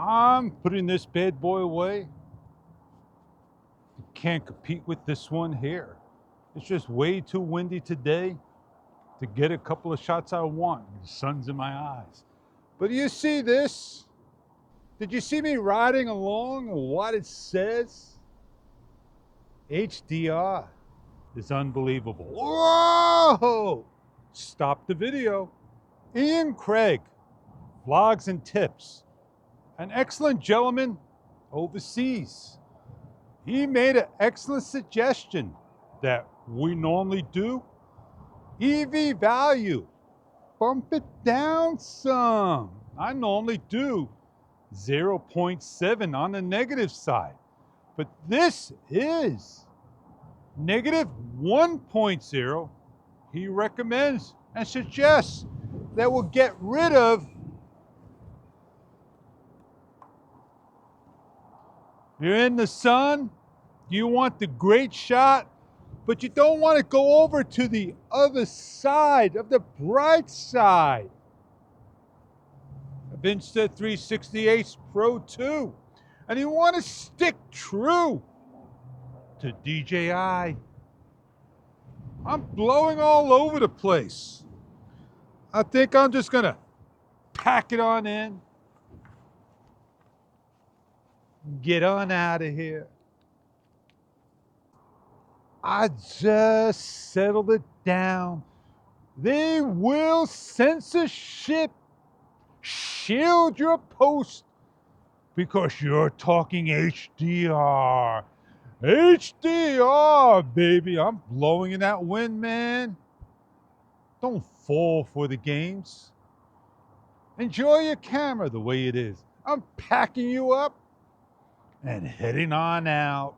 I'm putting this bad boy away. You can't compete with this one here. It's just way too windy today to get a couple of shots I want. The sun's in my eyes. But do you see this? Did you see me riding along and what it says? HDR is unbelievable. Whoa! Stop the video. Ian Craig, vlogs and tips. An excellent gentleman overseas. He made an excellent suggestion that we normally do. EV value, bump it down some. I normally do 0.7 on the negative side, but this is negative 1.0. He recommends and suggests that we'll get rid of. You're in the sun, you want the great shot, but you don't want to go over to the other side of the bright side of Insta360 Pro 2. And you want to stick true to DJI. I'm blowing all over the place. I think I'm just gonna pack it on in, get on out of here. I just settled it down. They will censorship shield your post because you're talking HDR. HDR, baby. I'm blowing in that wind, man. Don't fall for the games. Enjoy your camera the way it is. I'm packing you up and heading on out.